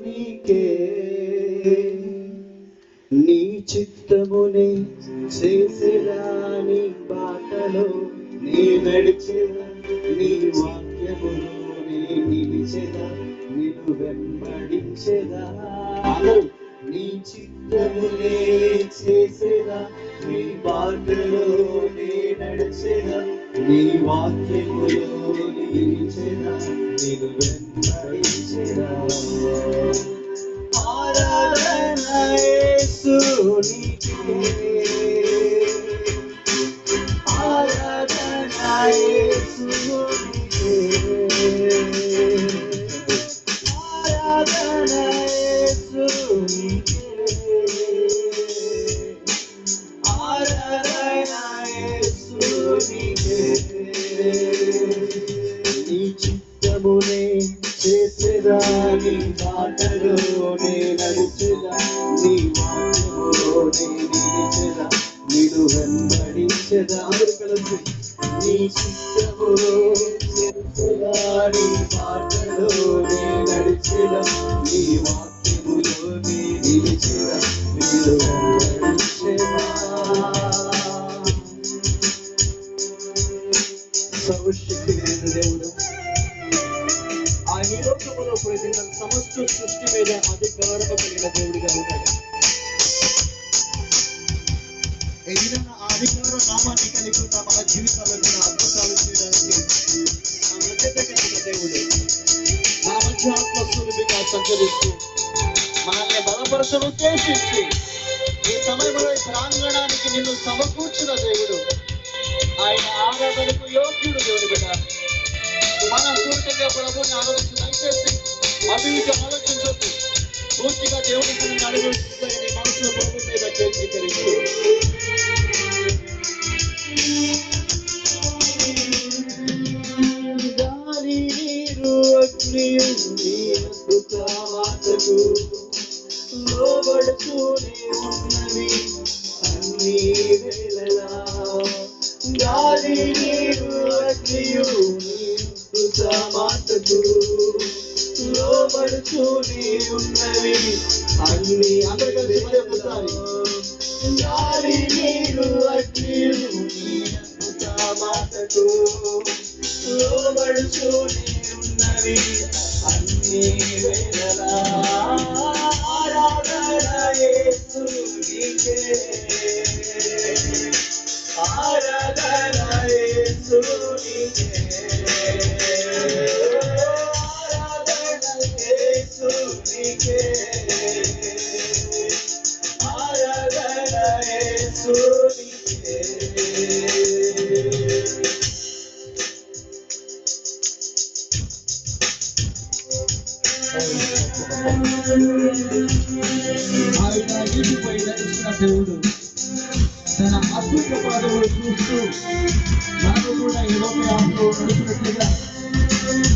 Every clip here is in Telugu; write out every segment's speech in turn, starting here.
నీకే, నీ చిత్తమునే చేసేదా, నీ బాటలో నీ నడిచేదా, నీ వాక్యములో నీ నిలిచేదా, నిన్ను వెంబడించేదా. నీ చిత్తమునే చేసేదా, నీ బాటలో నీ నడిచేదా, నీ వాక్యములో నిలిచేదా, నిన్ను వెంబడించేదా. ఆరాధన యేసునికే, ఆరాధన యేసునికే, ఆరాధన యేసునికే, ఆరాధన యేసునికే. నీ చిత్తమునే చేసేదా, నీ బాటలోనే నడిచేదా, నీ వాక్యములోనే నిలిచేదా, నిన్ను వెంబడించేదా. కలిసి నీ చిత్తములో చేసేదా, నీ బాటలోనే నడిచేదా, నీ వాక్యములోనే నిలిచేదా, నిన్ను వెంబడించేదా. సర్వశక్తి దేవుడు ఆ ఈ లోకములో ప్రజల సమస్త సృష్టి మీద అధికారము కలిగిన దేవుడిగా ఉన్నాడు. ఏదైనా అధికార నామాన్ని కలిగి ఉన్న మన జీవితాలలో అద్భుతాలు చేయడానికి మన మధ్య కలిగిన దేవుడు మన మధ్య ఆత్మస్వరూపిగా సంచరిస్తూ మనల్ని బలపరచను ఉద్దేశించి ఈ సమయంలో ఈ ప్రాంగణానికి నిన్ను సమకూర్చిన దేవుడు, ఆయన ఆరాధనకు యోగ్యుడు. దేవుడు బిడ్డ మన పూర్తిగా ప్రభుని ఆలోచన దయచేసి అటు ఇటు ఆలోచించొద్దు. పూర్తిగా దేవుడికి అనుభవిస్తుందని మనసులో ప్రభు మీద కేంద్రీకరిస్తూ గాలి నీరు అగ్నియు నీ అద్భుత మాటకు లోబడుతూనే ఉన్నవి అన్ని వేళలా. గాలి నీరు అగ్నియు నీ అద్భుత మాటకు లోబడుతూనే ఉన్నవి అన్ని. అందరూ కలిసి మరొకసారి. గాలి నీరు అగ్నియు నీ అద్భుత మాటకు లోబడుతూనే ఉన్నవి అన్ని వేళలా. ఆరాధన యేసునికే, ఆరాధన యేసునికే, ఆరాధన యేసునికే, ఆరాధన యేసునికే. ఆయన ఇంటిపై నడిచిన దేవుడు తన అద్భుత పాదములు చూస్తూ నాకు కూడా ఈ లోకంలో నడిచినట్లుగా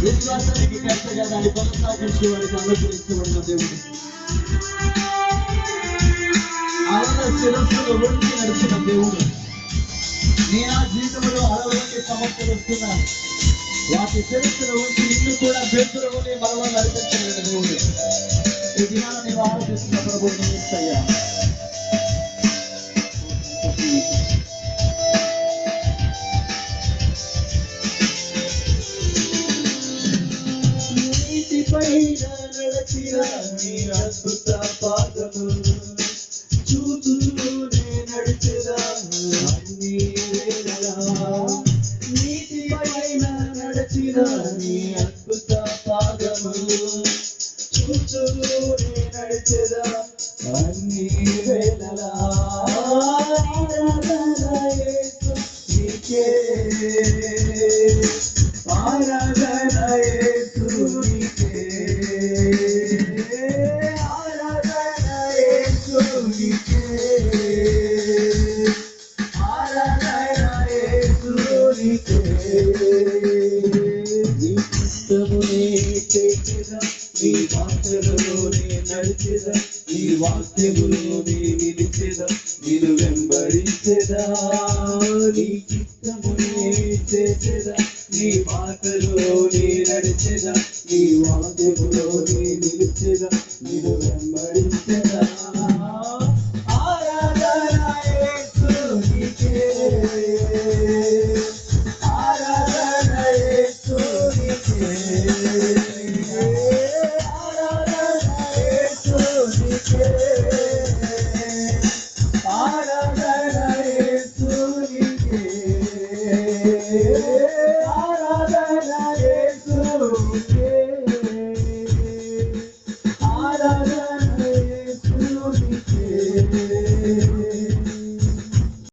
విశ్వాసానికి కరెక్ట్గా దాన్ని కొనసాగించే వారికి అనుగ్రహించబడిన దేవుడు. ఆయన శిరస్సును వంచి నడిచిన దేవుడు. నేను ఆ జీవితంలో 60 సంవత్సరాలు వస్తున్నాను. వాటి శిరస్సును వంచి నిన్ను కూడా బెంతులని మరలా నడిపించగలిగిన దేవుడు. ఈ దినాన్ని నేను ఆలోచిస్తున్న ప్రభుత్వం ఇస్తాయా. నీటిపైన నడచిన నీ అద్భుత పాదములు చూస్తూనే నడిచెదా అన్ని వేళలా. నీటిపైన నడచిన నీ అద్భుత పాదములు చూస్తూనే నడిచెదా అన్ని వేళలా. ఆరాధన యేసునికే, ఆరాధన యేసునికే, ఆరాధన యేసునికే, ఆరాధన యేసునికే. నీ చిత్తమునే చేసేదా, నీ మాటలలోనే నడిచేదా, నీ వాక్యములోనే నిలిచేదా, నిన్ను వెంబడించేదా. నీ చిత్తమునే చేసేదా, నీ నీ బాటలో నీ నడిచెదా, నీ వాక్యములో నీ నిలిచెదా, నిన్ను వెంబడించెదా. ఆరాధన యేసునికే, ఆరాధన యేసునికే, ఆరాధన యేసునికే, ఆరాధన యేసునికే, ఆరాధన యేసునికే.